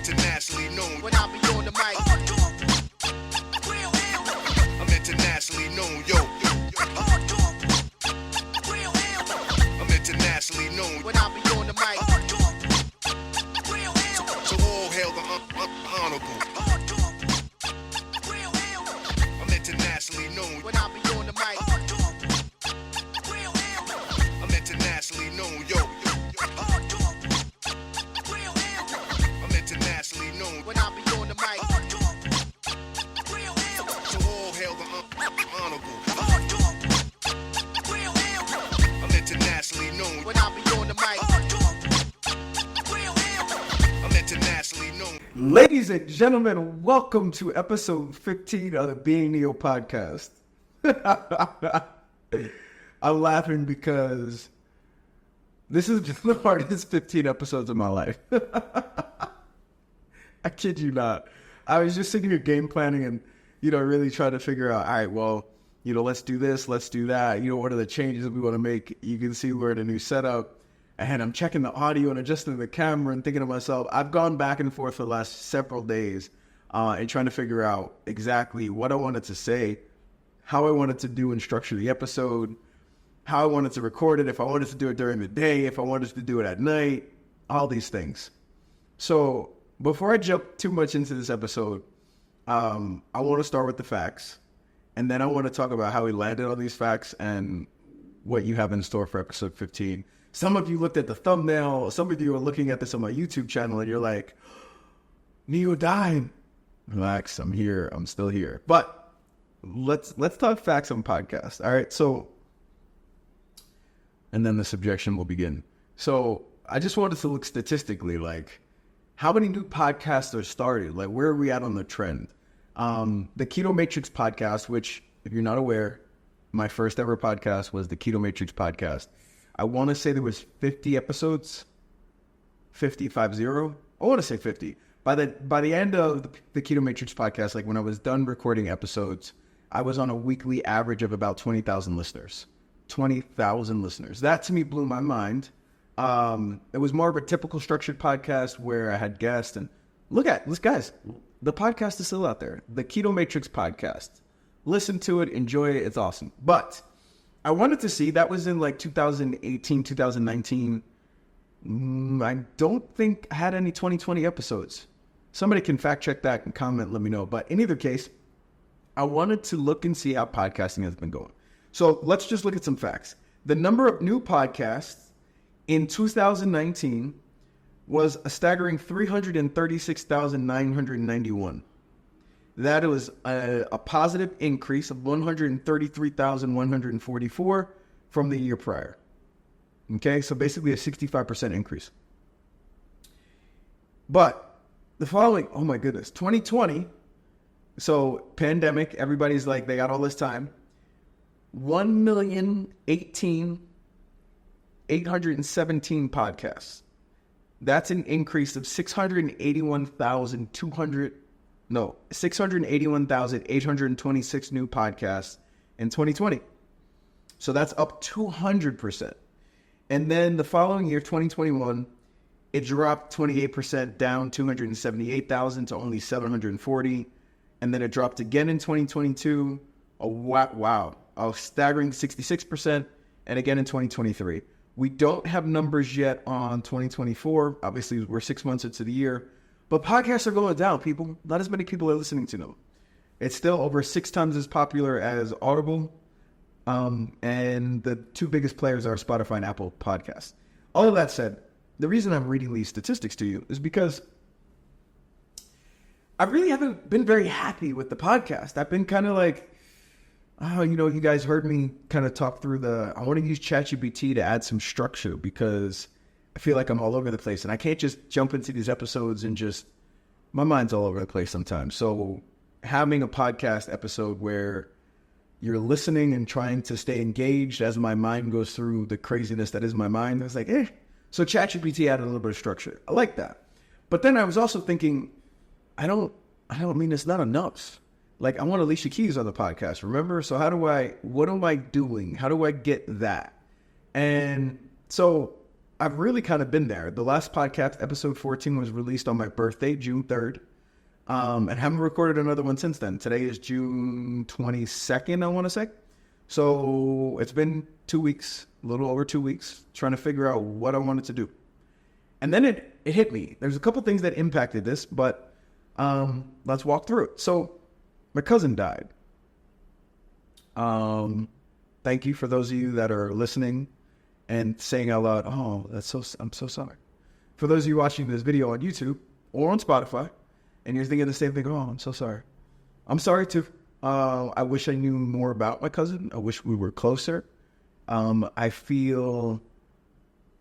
internationally known. When I be on the mic, real ill. I'm internationally known, yo. Hard talk, real ill. I'm internationally known. When I be on the mic, real ill. So all hail the honorable. Hard talk, real ill. I'm internationally known. When I be on the mic, real ill. I'm internationally known, yo. Hard talk, real ill. I'm internationally known. When I be on the mic, real ill. So all hail the honorable. Hard talk, real ill. I'm internationally known. When I be on the mic, real ill. I'm internationally known. Ladies and gentlemen, welcome to episode 15 of the Being Neo podcast. I'm laughing because this is just the hardest 15 episodes of my life. I kid you not. I was just sitting here game planning and, really trying to figure out, all right, well, let's do this, let's do that. What are the changes that we want to make? You can see we're in a new setup. And I'm checking the audio and adjusting the camera and thinking to myself, I've gone back and forth for the last several days and trying to figure out exactly what I wanted to say, how I wanted to do and structure the episode, how I wanted to record it, if I wanted to do it during the day, if I wanted to do it at night, all these things. So before I jump too much into this episode, I want to start with the facts. And then I want to talk about how we landed on these facts and what you have in store for episode 15. Some of you looked at the thumbnail. Some of you are looking at this on my YouTube channel and you're like, Neo died. Relax, I'm here. I'm still here. But let's talk facts on podcast. All right. So, and then the subjection will begin. So I just wanted to look statistically, like how many new podcasts are started? Like where are we at on the trend? The Keto Matrix podcast, which if you're not aware, my first ever podcast was the Keto Matrix podcast. I want to say there was 50 episodes, 50. I want to say 50. By the end of the Keto Matrix podcast, like when I was done recording episodes, I was on a weekly average of about 20,000 listeners. 20,000 listeners. That to me blew my mind. It was more of a typical structured podcast where I had guests and guys, the podcast is still out there. The Keto Matrix podcast. Listen to it, enjoy it. It's awesome. But I wanted to see, that was in like 2018, 2019. I don't think I had any 2020 episodes. Somebody can fact check that and comment, let me know. But in either case, I wanted to look and see how podcasting has been going. So let's just look at some facts. The number of new podcasts in 2019 was a staggering 336,991. That was a positive increase of 133,144 from the year prior. Okay, so basically a 65% increase. But the following, oh my goodness, 2020, so pandemic, everybody's like, they got all this time. 1,018,817 podcasts. That's an increase of 681,826 new podcasts in 2020. So that's up 200%. And then the following year, 2021, it dropped 28% down 278,000 to only 740. And then it dropped again in 2022. Wow. A staggering 66%. And again in 2023. We don't have numbers yet on 2024. Obviously, we're 6 months into the year. But podcasts are going down, people. Not as many people are listening to them. It's still over 6 times as popular as Audible. And the two biggest players are Spotify and Apple Podcasts. All of that said, the reason I'm reading these statistics to you is because I really haven't been very happy with the podcast. I've been kind of like, you guys heard me kind of talk through I want to use ChatGPT to add some structure because I feel like I'm all over the place and I can't just jump into these episodes and my mind's all over the place sometimes. So having a podcast episode where you're listening and trying to stay engaged as my mind goes through the craziness that is my mind, I was like, So ChatGPT added a little bit of structure. I like that. But then I was also thinking, I don't mean it's not enough. Like, I want Alicia Keys on the podcast, remember? So what am I doing? How do I get that? And so I've really kind of been there. The last podcast, episode 14, was released on my birthday, June 3rd. And haven't recorded another one since then. Today is June 22nd, I want to say. So it's been 2 weeks, a little over 2 weeks, trying to figure out what I wanted to do. And then it hit me. There's a couple things that impacted this, but let's walk through it. So my cousin died. Thank you for those of you that are listening and saying out loud, oh, I'm so sorry. For those of you watching this video on YouTube or on Spotify, and you're thinking the same thing, oh, I'm so sorry. I'm sorry too. I wish I knew more about my cousin. I wish we were closer. I feel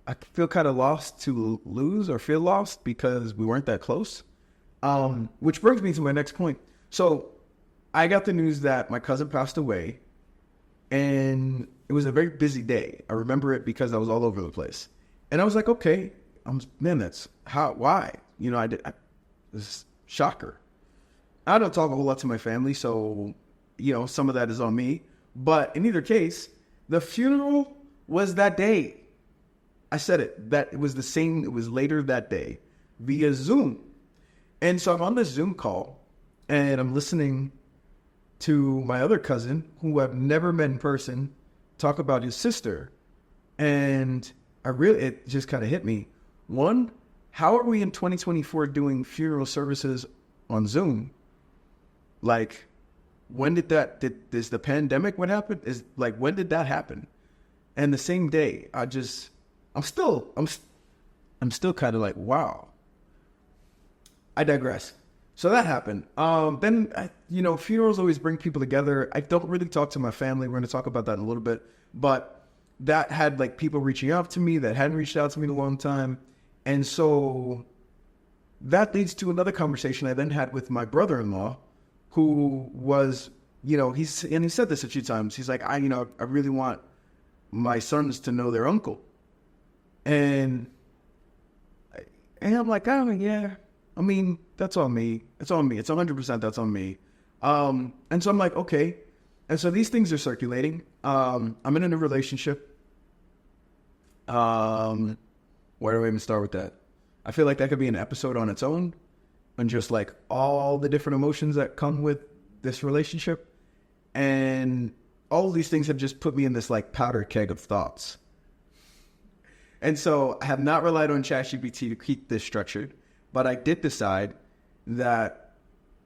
kind of lost to lose or feel lost because we weren't that close. Which brings me to my next point. So I got the news that my cousin passed away, and it was a very busy day. I remember it because I was all over the place. And I was like, okay, why? You know, this shocker. I don't talk a whole lot to my family, so, you know, some of that is on me. But in either case, the funeral was that day. I said it, that it was the same, it was later that day via Zoom. And so I'm on this Zoom call and I'm listening to my other cousin, who I've never met in person, talk about his sister. And it just kind of hit me. One, how are we in 2024 doing funeral services on Zoom? Like, when did is the pandemic what happened? When did that happen? And the same day, I'm still kind of like, wow. I digress. So that happened. Then, funerals always bring people together. I don't really talk to my family. We're going to talk about that in a little bit. But that had like people reaching out to me that hadn't reached out to me in a long time. And so that leads to another conversation I then had with my brother-in-law, who was, he said this a few times. He's like, I really want my sons to know their uncle. And I'm like, oh, yeah. I mean, that's on me. It's on me. It's 100% that's on me. And so I'm like, okay. And so these things are circulating. I'm in a new relationship. Where do I even start with that? I feel like that could be an episode on its own, and just like all the different emotions that come with this relationship. And all of these things have just put me in this like powder keg of thoughts. And so I have not relied on ChatGPT to keep this structured, but I did decide that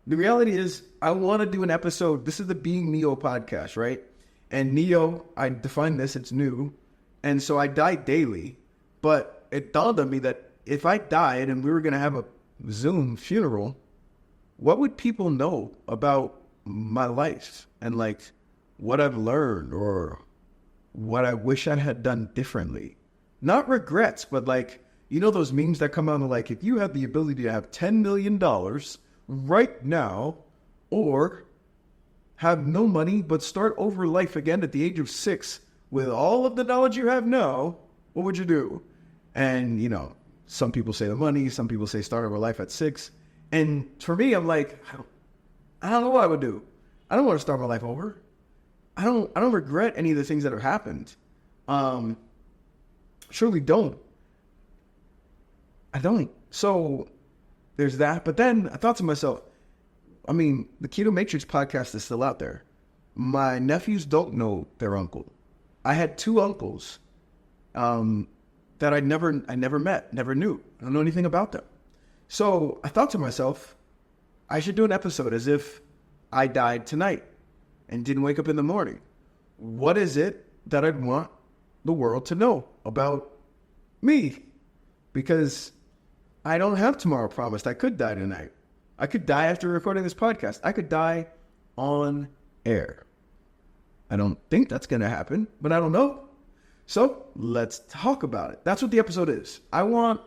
the reality is I want to do an episode. This is the Being Neo podcast, right? And Neo, I define this, it's new. And so I die daily, but it dawned on me that if I died and we were going to have a Zoom funeral, what would people know about my life and like what I've learned or what I wish I had done differently? Not regrets, but like, those memes that come out of like, if you had the ability to have $10 million right now, or have no money, but start over life again at the age of 6 with all of the knowledge you have now, what would you do? And, some people say the money, some people say start over life at 6. And for me, I'm like, I don't know what I would do. I don't want to start my life over. I don't regret any of the things that have happened. Surely don't. I don't. So there's that. But then I thought to myself, the Keto Matrix podcast is still out there. My nephews don't know their uncle. I had 2 uncles that I never met, never knew. I don't know anything about them. So I thought to myself, I should do an episode as if I died tonight and didn't wake up in the morning. What is it that I'd want the world to know about me? Because I don't have tomorrow promised. I could die tonight. I could die after recording this podcast. I could die on air. I don't think that's going to happen, but I don't know. So let's talk about it. That's what the episode is. I want,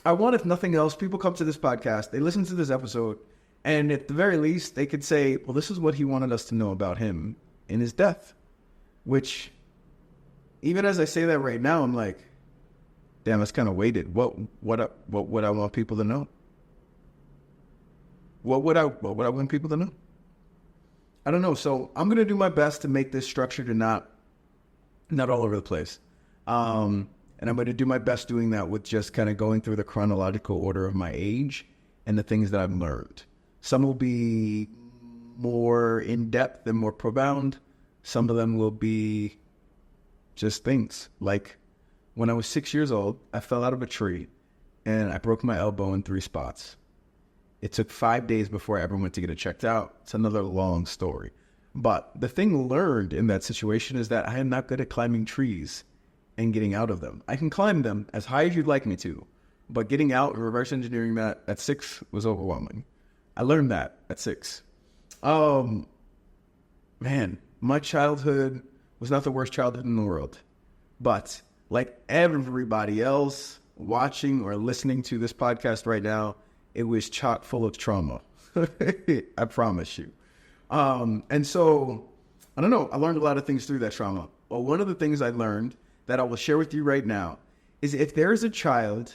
if nothing else, people come to this podcast, they listen to this episode, and at the very least, they could say, well, this is what he wanted us to know about him in his death. Which, even as I say that right now, I'm like, damn, that's kind of weighted. What would I want people to know? What would I want people to know? I don't know. So I'm going to do my best to make this structured and not all over the place. And And I'm going to do my best doing that with just kind of going through the chronological order of my age and the things that I've learned. Some will be more in-depth and more profound. Some of them will be just things. Like when I was 6 years old, I fell out of a tree and I broke my elbow in 3 spots. It took 5 days before I ever went to get it checked out. It's another long story. But the thing learned in that situation is that I am not good at climbing trees and getting out of them. I can climb them as high as you'd like me to, but getting out and reverse engineering that at 6 was overwhelming. I learned that at 6. Man, my childhood was not the worst childhood in the world. But like everybody else watching or listening to this podcast right now, it was chock full of trauma. I promise you. And so, I don't know, I learned a lot of things through that trauma. Well, one of the things I learned that I will share with you right now is if there is a child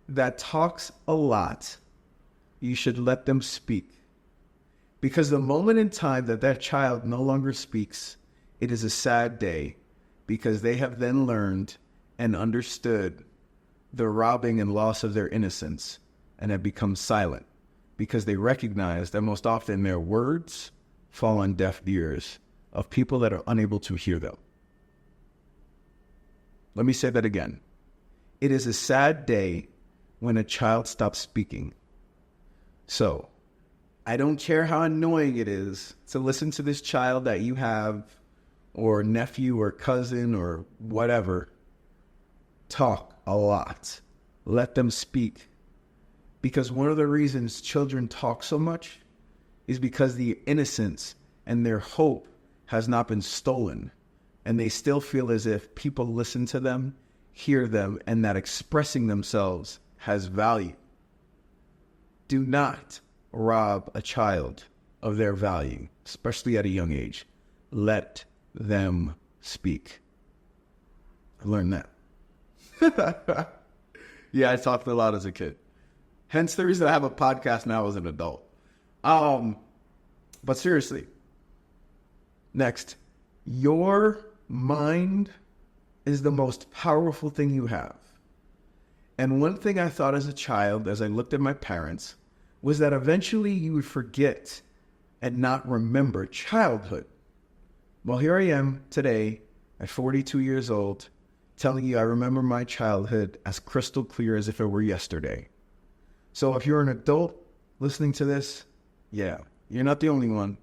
that talks a lot, you should let them speak. Because the moment in time that that child no longer speaks, it is a sad day, because they have then learned and understood the robbing and loss of their innocence and have become silent, because they recognize that most often their words fall on deaf ears of people that are unable to hear them. Let me say that again. It is a sad day when a child stops speaking. So, I don't care how annoying it is to listen to this child that you have, or nephew or cousin or whatever, talk a lot. Let them speak. Because one of the reasons children talk so much is because the innocence and their hope has not been stolen. And they still feel as if people listen to them, hear them, and that expressing themselves has value. Do not rob a child of their value, especially at a young age. Let them speak. I learned that. Yeah, I talked a lot as a kid. Hence the reason I have a podcast now as an adult. But seriously, next, your mind is the most powerful thing you have. And one thing I thought as a child, as I looked at my parents, was that eventually you would forget and not remember childhood. Well, here I am today at 42 years old, telling you I remember my childhood as crystal clear as if it were yesterday. So if you're an adult listening to this, yeah, you're not the only one.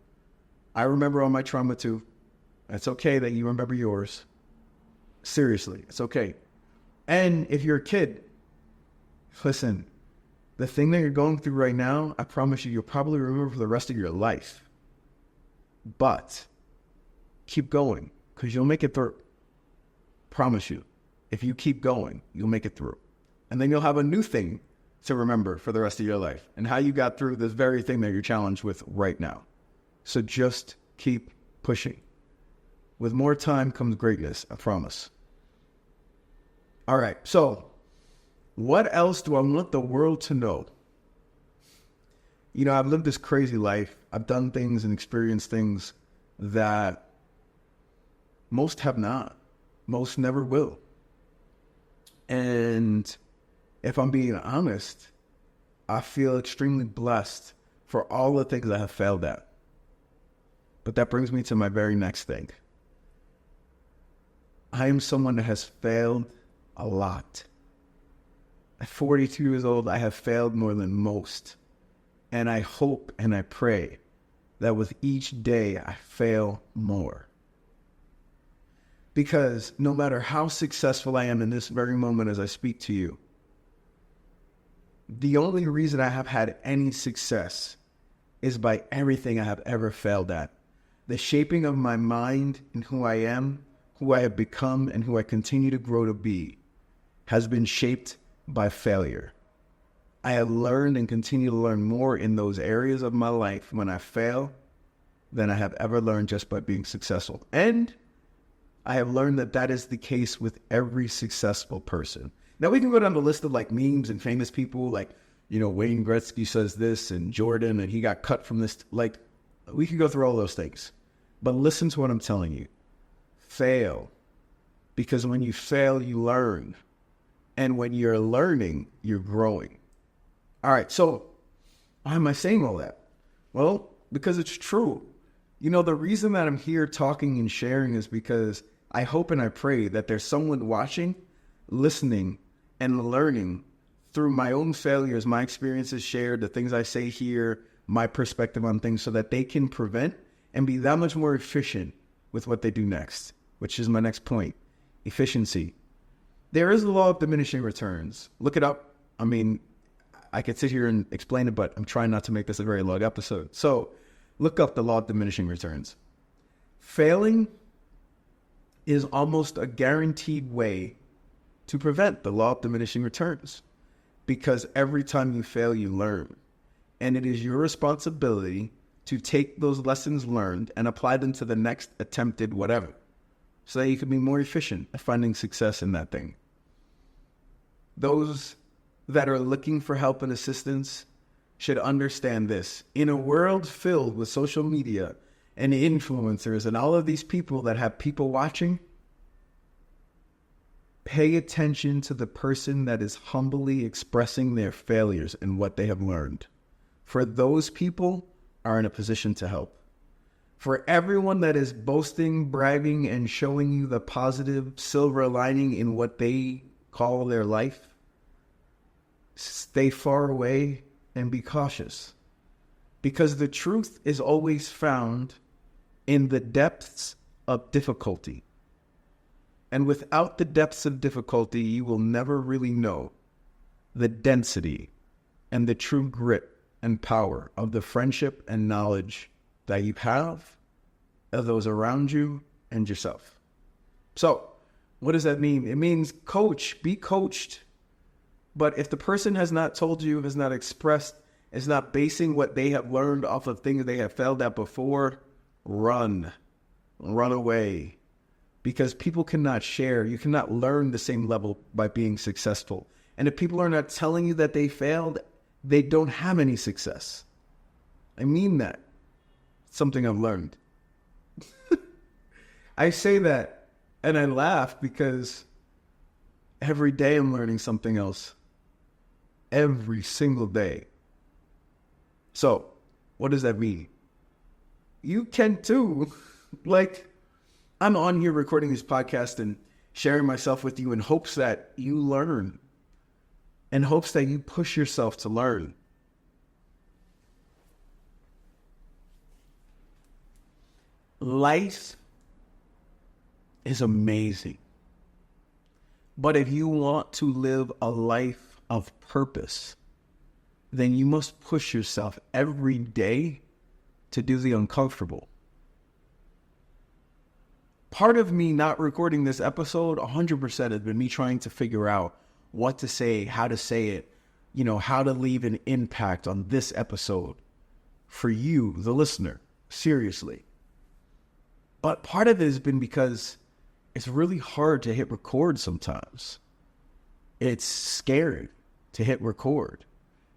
I remember all my trauma too. It's okay that you remember yours. Seriously, it's okay. And if you're a kid, listen, the thing that you're going through right now, I promise you'll probably remember for the rest of your life. But keep going, because you'll make it through. Promise you. If you keep going, you'll make it through. And then you'll have a new thing to remember for the rest of your life, and how you got through this very thing that you're challenged with right now. So just keep pushing. With more time comes greatness, I promise. All right, so what else do I want the world to know? You know, I've lived this crazy life. I've done things and experienced things that most have not. Most never will. And if I'm being honest, I feel extremely blessed for all the things I have failed at. But that brings me to my very next thing. I am someone that has failed a lot. At 42 years old, I have failed more than most. And I hope and I pray that with each day, I fail more. Because no matter how successful I am in this very moment as I speak to you, the only reason I have had any success is by everything I have ever failed at. The shaping of my mind and who I am, who I have become, and who I continue to grow to be has been shaped by failure. I have learned and continue to learn more in those areas of my life when I fail than I have ever learned just by being successful. And I have learned that that is the case with every successful person. Now we can go down the list of like memes and famous people, like, you know, Wayne Gretzky says this and Jordan, and he got cut from this. Like, we could go through all those things. But listen to what I'm telling you. Fail. Because when you fail, you learn. And when you're learning, you're growing. All right, so why am I saying all that? Well, because it's true. The reason that I'm here talking and sharing is because I hope and I pray that there's someone watching, listening, and learning through my own failures, my experiences shared, the things I say here, my perspective on things, so that they can prevent and be that much more efficient with what they do next, which is my next point, efficiency. There is the law of diminishing returns. Look it up. I mean, I could sit here and explain it, but I'm trying not to make this a very long episode. So look up the law of diminishing returns. Failing is almost a guaranteed way to prevent the law of diminishing returns, because every time you fail, you learn. And it is your responsibility to take those lessons learned and apply them to the next attempted whatever, so that you can be more efficient at finding success in that thing. Those that are looking for help and assistance should understand this. In a world filled with social media and influencers and all of these people that have people watching, pay attention to the person that is humbly expressing their failures and what they have learned. For those people are in a position to help. For everyone that is boasting, bragging, and showing you the positive silver lining in what they call their life, stay far away and be cautious. Because the truth is always found in the depths of difficulty. And without the depths of difficulty, you will never really know the density and the true grit and power of the friendship and knowledge that you have of those around you and yourself. So, what does that mean? It means be coached. But if the person has not told you, has not expressed, is not basing what they have learned off of things they have failed at before, run away. Because people cannot share. You cannot learn the same level by being successful. And if people are not telling you that they failed, they don't have any success. I mean that. It's something I've learned. I say that and I laugh because every day I'm learning something else. Every single day. So, what does that mean? You can too. I'm on here recording this podcast and sharing myself with you in hopes that you learn, in hopes that you push yourself to learn. Life is amazing. But if you want to live a life of purpose, then you must push yourself every day to do the uncomfortable. Part of me not recording this episode, 100% has been me trying to figure out what to say, how to say it, how to leave an impact on this episode for you, the listener, seriously. But part of it has been because it's really hard to hit record sometimes. It's scary to hit record.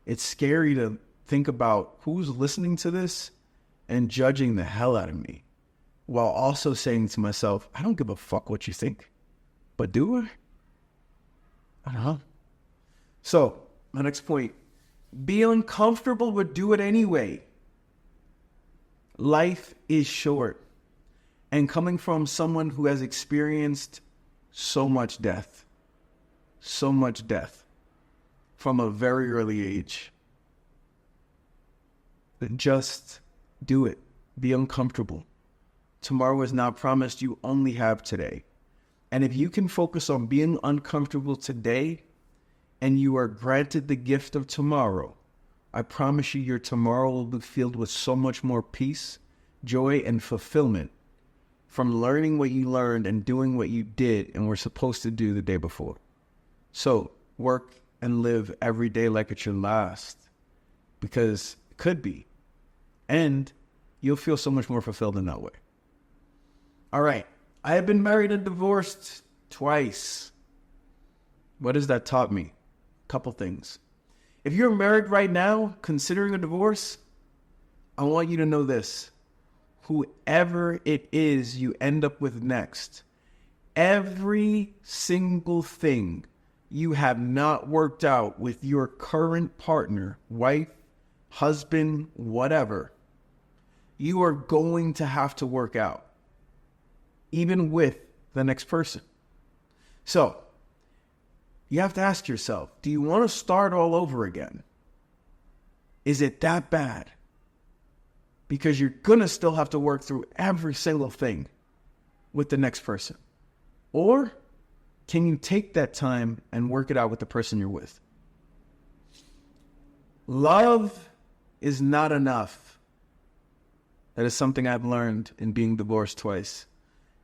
It's scary to think about who's listening to this and judging the hell out of me, while also saying to myself, I don't give a fuck what you think. But do I? I don't know. So, my next point. Be uncomfortable, but do it anyway. Life is short. And coming from someone who has experienced so much death from a very early age, just do it. Be uncomfortable. Tomorrow is not promised. You only have today. And if you can focus on being uncomfortable today and you are granted the gift of tomorrow, I promise you your tomorrow will be filled with so much more peace, joy, and fulfillment from learning what you learned and doing what you did and were supposed to do the day before. So work and live every day like it's your last, because it could be. And you'll feel so much more fulfilled in that way. All right. I have been married and divorced twice. What has that taught me? A couple things. If you're married right now, considering a divorce, I want you to know this. Whoever it is you end up with next, every single thing you have not worked out with your current partner, wife, husband, whatever, you are going to have to work out, even with the next person. So, you have to ask yourself, do you want to start all over again? Is it that bad? Because you're going to still have to work through every single thing with the next person. Or can you take that time and work it out with the person you're with? Love is not enough. That is something I've learned in being divorced twice.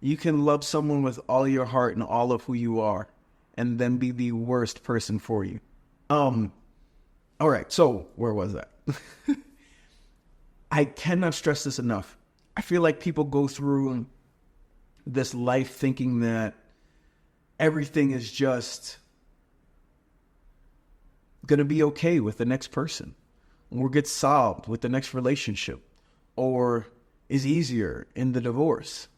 You can love someone with all your heart and all of who you are, and then be the worst person for you. All right, so where was that? I cannot stress this enough. I feel like people go through this life thinking that everything is just going to be okay with the next person, or gets solved with the next relationship, or is easier in the divorce.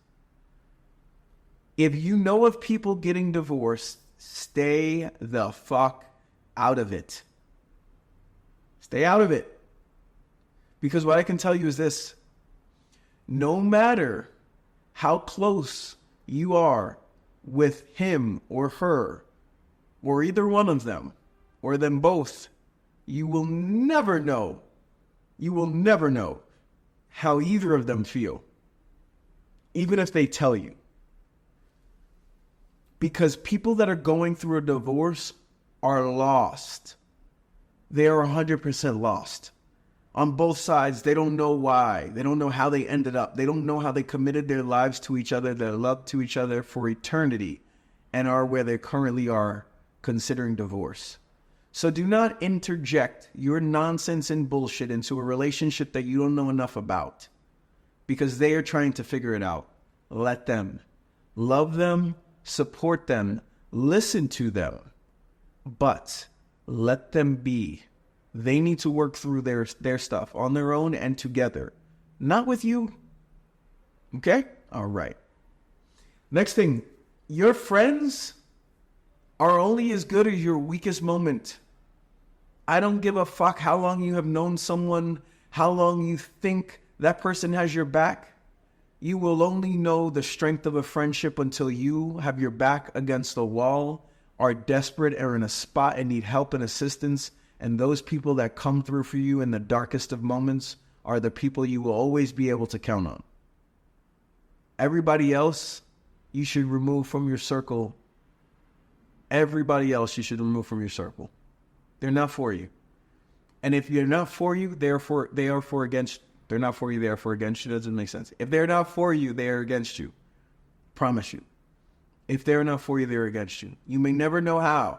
If you know of people getting divorced, stay the fuck out of it. Stay out of it. Because what I can tell you is this: no matter how close you are with him or her, or either one of them, or them both, you will never know how either of them feel, even if they tell you. Because people that are going through a divorce are lost. They are 100% lost. On both sides, they don't know why. They don't know how they ended up. They don't know how they committed their lives to each other, their love to each other for eternity, and are where they currently are considering divorce. So do not interject your nonsense and bullshit into a relationship that you don't know enough about, because they are trying to figure it out. Let them. Love them, support them, listen to them, but let them be. They need to work through their stuff on their own and together, not with you. Okay? All right. Next thing, your friends are only as good as your weakest moment. I don't give a fuck how long you have known someone, how long you think that person has your back. You will only know the strength of a friendship until you have your back against the wall, are desperate, are in a spot and need help and assistance. And those people that come through for you in the darkest of moments are the people you will always be able to count on. Everybody else, you should remove from your circle. Everybody else, you should remove from your circle. They're not for you. And if they're not for you, they are for against. They're not for you, they are for against you. Doesn't make sense. If they're not for you, they are against you. Promise you. If they're not for you, they're against you. You may never know how,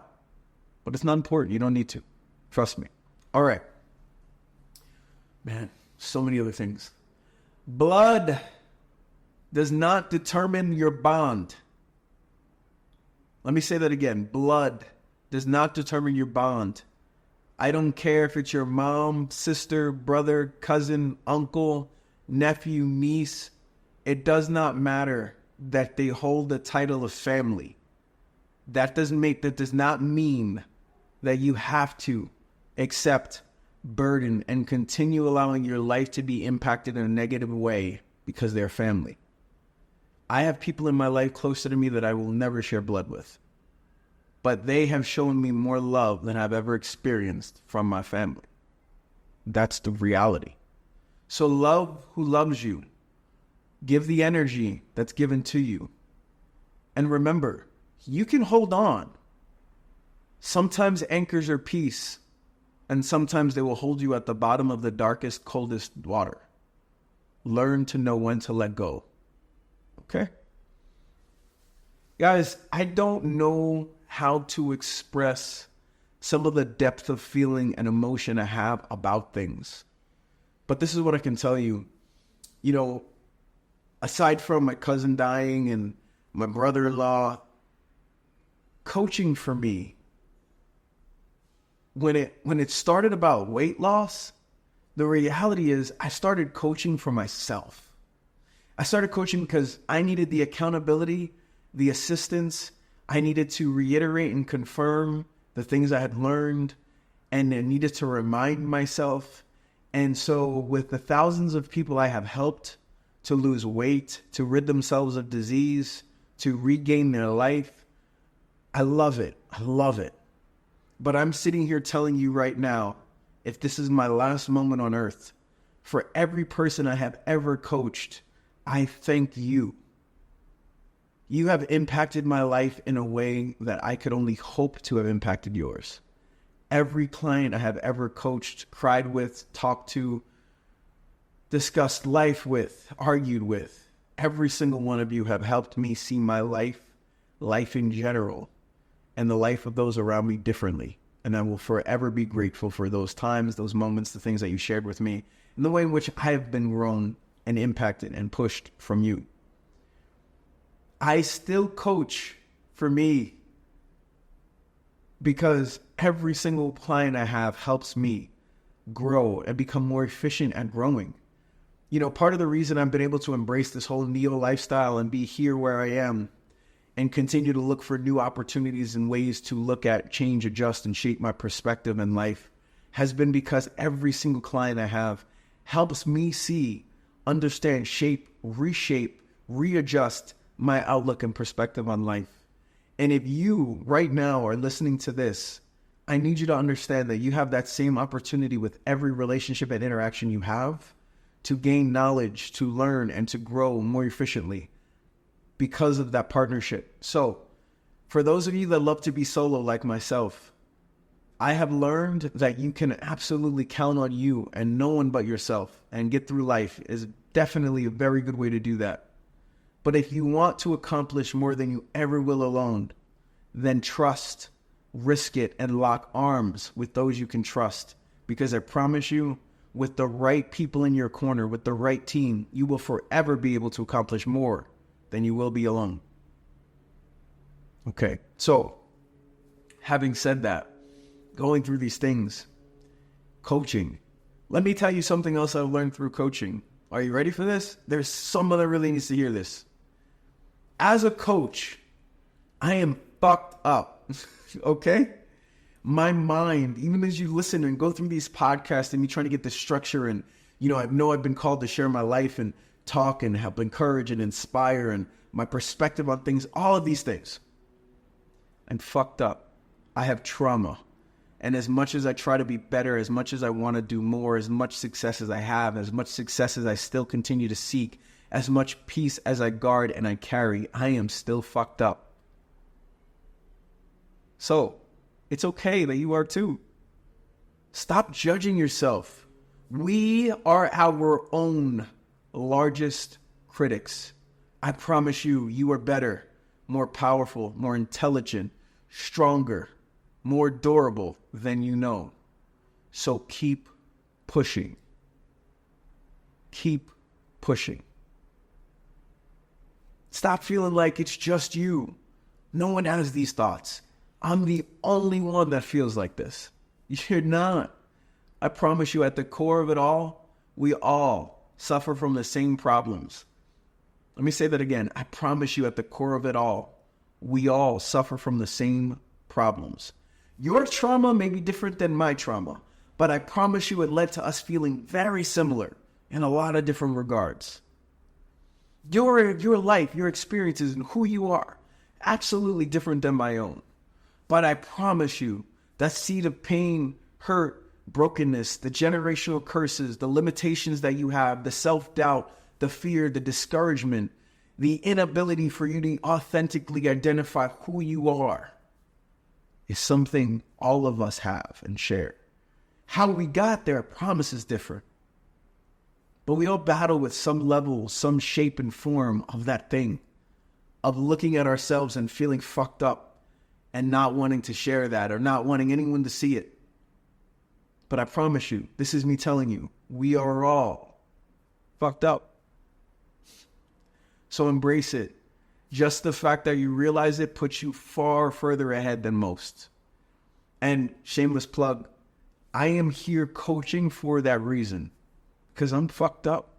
but it's not important. You don't need to. Trust me. All right. Man, so many other things. Blood does not determine your bond. Let me say that again. Blood does not determine your bond. I don't care if it's your mom, sister, brother, cousin, uncle, nephew, niece. It does not matter that they hold the title of family. That does not mean that you have to accept burden and continue allowing your life to be impacted in a negative way because they're family. I have people in my life closer to me that I will never share blood with, but they have shown me more love than I've ever experienced from my family. That's the reality. So love who loves you. Give the energy that's given to you. And remember, you can hold on. Sometimes anchors are peace, and sometimes they will hold you at the bottom of the darkest, coldest water. Learn to know when to let go. Okay? Guys, I don't know how to express some of the depth of feeling and emotion I have about things. But this is what I can tell you. You know, aside from my cousin dying and my brother-in-law, coaching for me, when it started about weight loss, the reality is I started coaching for myself. I started coaching because I needed the accountability, the assistance. I needed to reiterate and confirm the things I had learned, and I needed to remind myself. And so with the thousands of people I have helped to lose weight, to rid themselves of disease, to regain their life, I love it. I love it. But I'm sitting here telling you right now, if this is my last moment on earth, for every person I have ever coached, I thank you. You have impacted my life in a way that I could only hope to have impacted yours. Every client I have ever coached, cried with, talked to, discussed life with, argued with, every single one of you have helped me see my life in general, and the life of those around me differently. And I will forever be grateful for those times, those moments, the things that you shared with me, and the way in which I have been grown and impacted and pushed from you. I still coach for me because every single client I have helps me grow and become more efficient at growing. You know, part of the reason I've been able to embrace this whole neo lifestyle and be here where I am and continue to look for new opportunities and ways to look at, change, adjust, and shape my perspective in life has been because every single client I have helps me see, understand, shape, reshape, readjust my outlook and perspective on life. And if you right now are listening to this, I need you to understand that you have that same opportunity with every relationship and interaction you have to gain knowledge, to learn, and to grow more efficiently because of that partnership. So for those of you that love to be solo like myself, I have learned that you can absolutely count on you and no one but yourself, and get through life is definitely a very good way to do that. But if you want to accomplish more than you ever will alone, then trust, risk it, and lock arms with those you can trust. Because I promise you, with the right people in your corner, with the right team, you will forever be able to accomplish more than you will be alone. Okay, so having said that, going through these things, coaching. Let me tell you something else I've learned through coaching. Are you ready for this? There's someone that really needs to hear this. As a coach, I am fucked up, okay? My mind, even as you listen and go through these podcasts and me trying to get the structure, and, you know I've been called to share my life and talk and help encourage and inspire and my perspective on things, all of these things. I'm fucked up. I have trauma. And as much as I try to be better, as much as I want to do more, as much success as I have, as much success as I still continue to seek, as much peace as I guard and I carry, I am still fucked up. So, it's okay that you are too. Stop judging yourself. We are our own largest critics. I promise you, you are better, more powerful, more intelligent, stronger, more durable than you know. So keep pushing. Keep pushing. Stop feeling like it's just you. No one has these thoughts. I'm the only one that feels like this. You're not. I promise you, at the core of it all, we all suffer from the same problems. Let me say that again. I promise you, at the core of it all, we all suffer from the same problems. Your trauma may be different than my trauma, but I promise you it led to us feeling very similar in a lot of different regards. Your life, your experiences, and who you are, absolutely different than my own. But I promise you, that seed of pain, hurt, brokenness, the generational curses, the limitations that you have, the self-doubt, the fear, the discouragement, the inability for you to authentically identify who you are, is something all of us have and share. How we got there, I promise, is different. But we all battle with some level, some shape and form of that thing, of looking at ourselves and feeling fucked up and not wanting to share that or not wanting anyone to see it. But I promise you, this is me telling you, we are all fucked up. So embrace it. Just the fact that you realize it puts you far further ahead than most. And shameless plug, I am here coaching for that reason. Because I'm fucked up.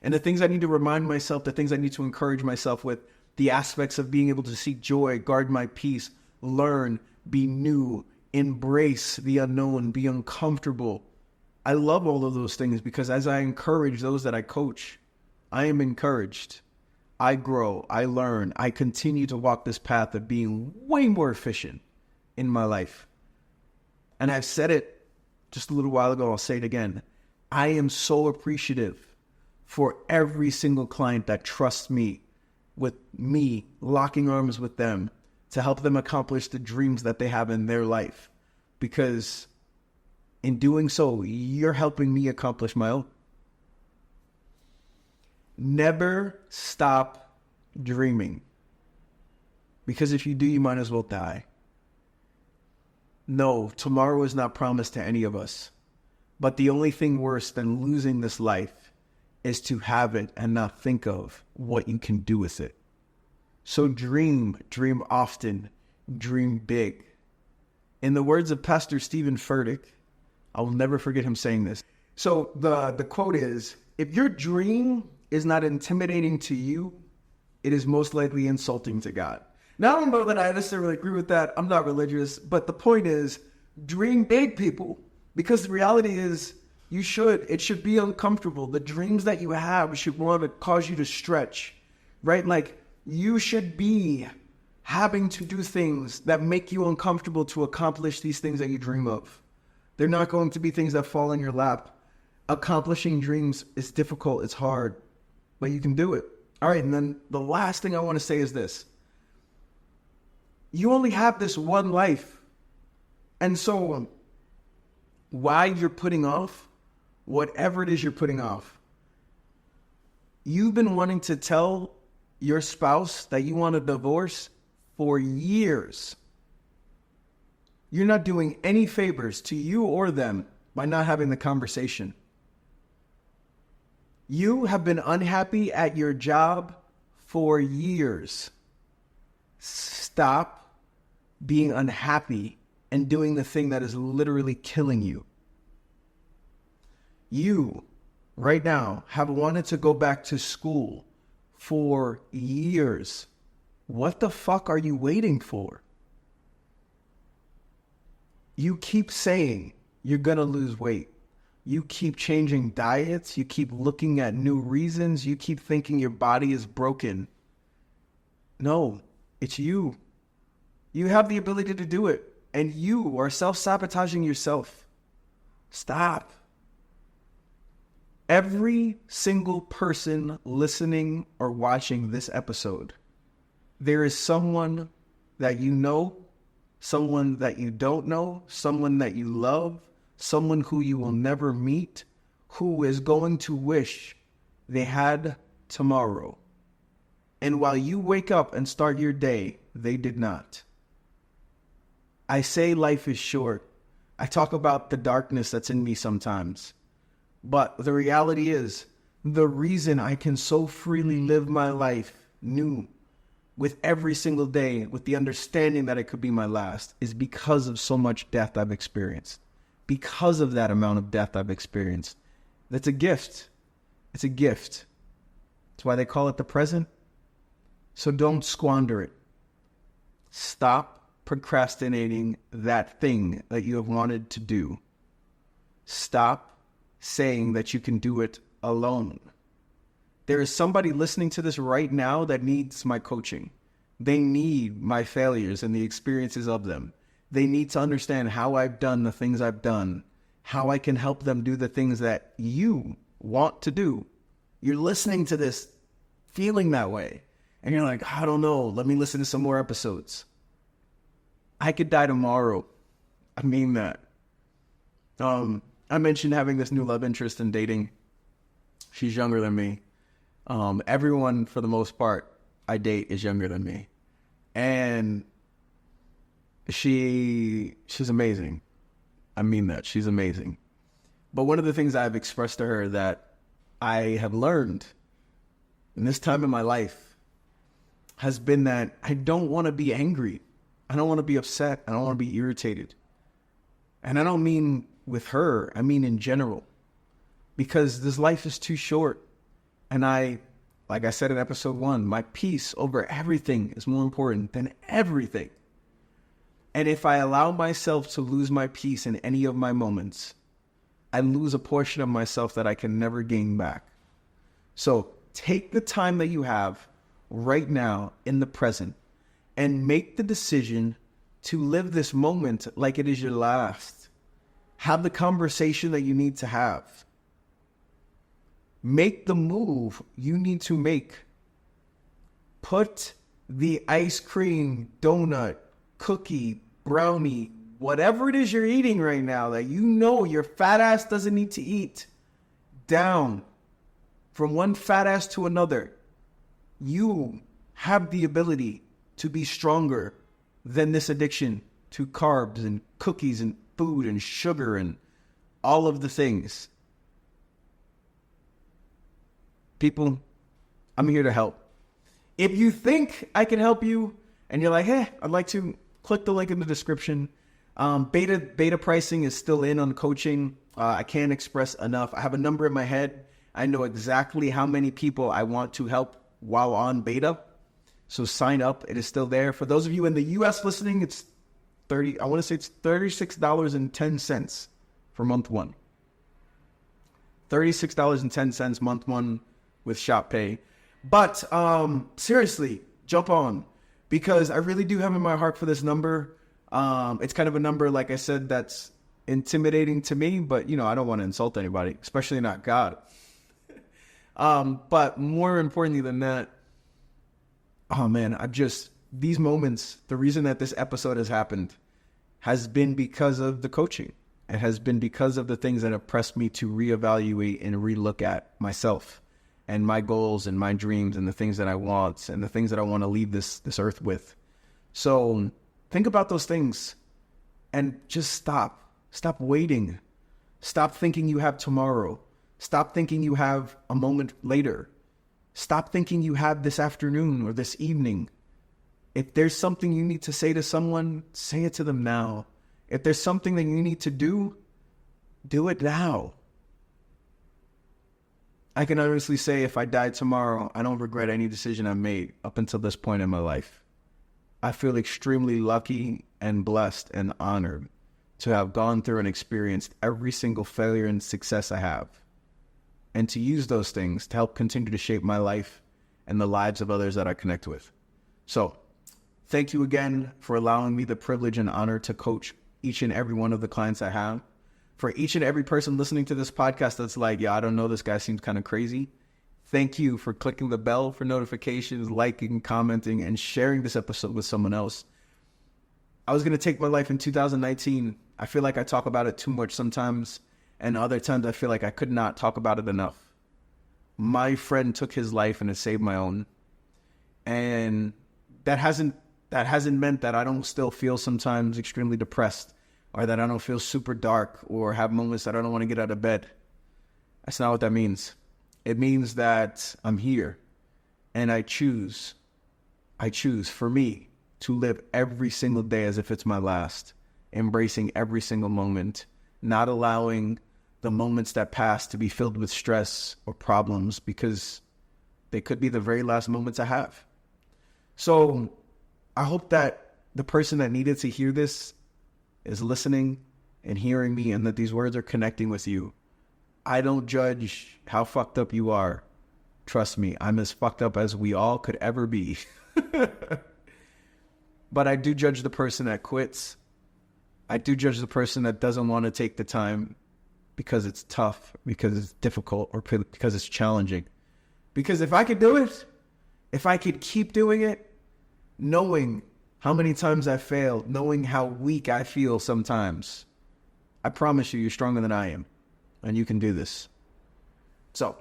And the things I need to remind myself, the things I need to encourage myself with, the aspects of being able to seek joy, guard my peace, learn, be new, embrace the unknown, be uncomfortable. I love all of those things because as I encourage those that I coach, I am encouraged. I grow, I learn, I continue to walk this path of being way more efficient in my life. And I've said it just a little while ago, I'll say it again. I am so appreciative for every single client that trusts me, with me locking arms with them to help them accomplish the dreams that they have in their life. Because in doing so, you're helping me accomplish my own. Never stop dreaming. Because if you do, you might as well die. No, tomorrow is not promised to any of us. But the only thing worse than losing this life is to have it and not think of what you can do with it. So dream often, dream big. In the words of Pastor Stephen Furtick, I will never forget him saying this. So the quote is, if your dream is not intimidating to you, it is most likely insulting to God. Now, I don't know that I necessarily agree with that. I'm not religious, but the point is, dream big, people, because the reality is it should be uncomfortable. The dreams that you have should want to cause you to stretch, right? Like you should be having to do things that make you uncomfortable to accomplish these things that you dream of. They're not going to be things that fall in your lap. Accomplishing dreams is difficult. It's hard, but you can do it. All right. And then the last thing I want to say is this. You only have this one life. And so while you're putting off whatever it is you're putting off, you've been wanting to tell your spouse that you want a divorce for years. You're not doing any favors to you or them by not having the conversation. You have been unhappy at your job for years. Stop being unhappy and doing the thing that is literally killing you. You, right now, have wanted to go back to school for years. What the fuck are you waiting for? You keep saying you're going to lose weight. You keep changing diets. You keep looking at new reasons. You keep thinking your body is broken. No, it's you. You have the ability to do it. And you are self-sabotaging yourself. Stop. Every single person listening or watching this episode, there is someone that you know, someone that you don't know, someone that you love, someone who you will never meet, who is going to wish they had tomorrow. And while you wake up and start your day, they did not. I say life is short. I talk about the darkness that's in me sometimes. But the reality is, the reason I can so freely live my life new with every single day, with the understanding that it could be my last, is because of so much death I've experienced. Because of that amount of death I've experienced. That's a gift. It's a gift. That's why they call it the present. So don't squander it. Stop procrastinating that thing that you have wanted to do. Stop saying that you can do it alone. There is somebody listening to this right now that needs my coaching. They need my failures and the experiences of them. They need to understand how I've done the things I've done, how I can help them do the things that you want to do. You're listening to this feeling that way. And you're like, I don't know, let me listen to some more episodes. I could die tomorrow. I mean that. I mentioned having this new love interest in dating. She's younger than me. Everyone, for the most part, I date is younger than me. And she's amazing. I mean that. She's amazing. But one of the things I've expressed to her that I have learned in this time in my life has been that I don't want to be angry. I don't want to be upset. I don't want to be irritated. And I don't mean with her. I mean in general. Because this life is too short. And I like I said in episode 1, my peace over everything is more important than everything. And if I allow myself to lose my peace in any of my moments, I lose a portion of myself that I can never gain back. So take the time that you have right now in the present and make the decision to live this moment like it is your last. Have the conversation that you need to have. Make the move you need to make. Put the ice cream, donut, cookie, brownie, whatever it is you're eating right now that you know your fat ass doesn't need to eat, down from one fat ass to another. You have the ability to be stronger than this addiction to carbs and cookies and food and sugar and all of the things. People, I'm here to help. If you think I can help you and you're like, hey, I'd like to, click the link in the description. Beta pricing is still in on coaching. I can't express enough. I have a number in my head. I know exactly how many people I want to help while on beta. So sign up. It is still there. For those of you in the US listening, it's $36.10 for month 1. $36.10 month 1 with Shop Pay. But seriously, jump on, because I really do have in my heart for this number. It's kind of a number, like I said, that's intimidating to me, but I don't want to insult anybody, especially not God. But more importantly than that, oh man, these moments, the reason that this episode has happened has been because of the coaching. It has been because of the things that have pressed me to reevaluate and relook at myself and my goals and my dreams and the things that I want and the things that I want to leave this earth with. So think about those things and just stop. Stop waiting. Stop thinking you have tomorrow. Stop thinking you have a moment later. Stop thinking you have this afternoon or this evening. If there's something you need to say to someone, say it to them now. If there's something that you need to do it now. I can honestly say if I died tomorrow, I don't regret any decision I've made up until this point in my life. I feel extremely lucky and blessed and honored to have gone through and experienced every single failure and success I have, and to use those things to help continue to shape my life and the lives of others that I connect with. So, thank you again for allowing me the privilege and honor to coach each and every one of the clients I have. For each and every person listening to this podcast that's like, yeah, I don't know, this guy seems kind of crazy. Thank you for clicking the bell for notifications, liking, commenting, and sharing this episode with someone else. I was going to take my life in 2019. I feel like I talk about it too much sometimes, and other times I feel like I could not talk about it enough. My friend took his life and it saved my own. And that hasn't meant that I don't still feel sometimes extremely depressed, or that I don't feel super dark, or have moments that I don't want to get out of bed. That's not what that means. It means that I'm here, and I choose for me to live every single day as if it's my last, embracing every single moment, not allowing the moments that pass to be filled with stress or problems, because they could be the very last moments I have. So I hope that the person that needed to hear this is listening and hearing me, and that these words are connecting with you. I don't judge how fucked up you are. Trust me, I'm as fucked up as we all could ever be. But I do judge the person that quits. I do judge the person that doesn't want to take the time because it's tough, because it's difficult, or because it's challenging. Because if I could do it, if I could keep doing it, knowing how many times I failed, knowing how weak I feel sometimes, I promise you're stronger than I am, and you can do this. So,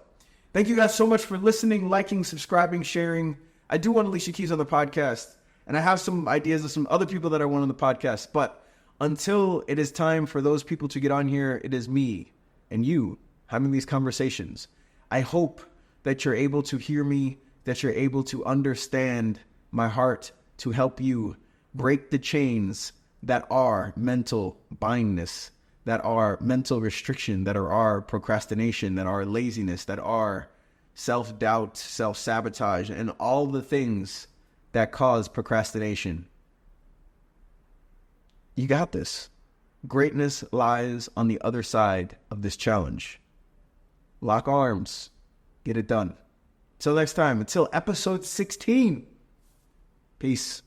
thank you guys so much for listening, liking, subscribing, sharing. I do want Alicia Keys on the podcast, and I have some ideas of some other people that I want on the podcast, but until it is time for those people to get on here, it is me and you having these conversations. I hope that you're able to hear me, that you're able to understand my heart, to help you break the chains that are mental blindness, that are mental restriction, that are procrastination, that are laziness, that are self-doubt, self-sabotage, and all the things that cause procrastination. You got this. Greatness lies on the other side of this challenge. Lock arms. Get it done. Till next time, until episode 16. Peace.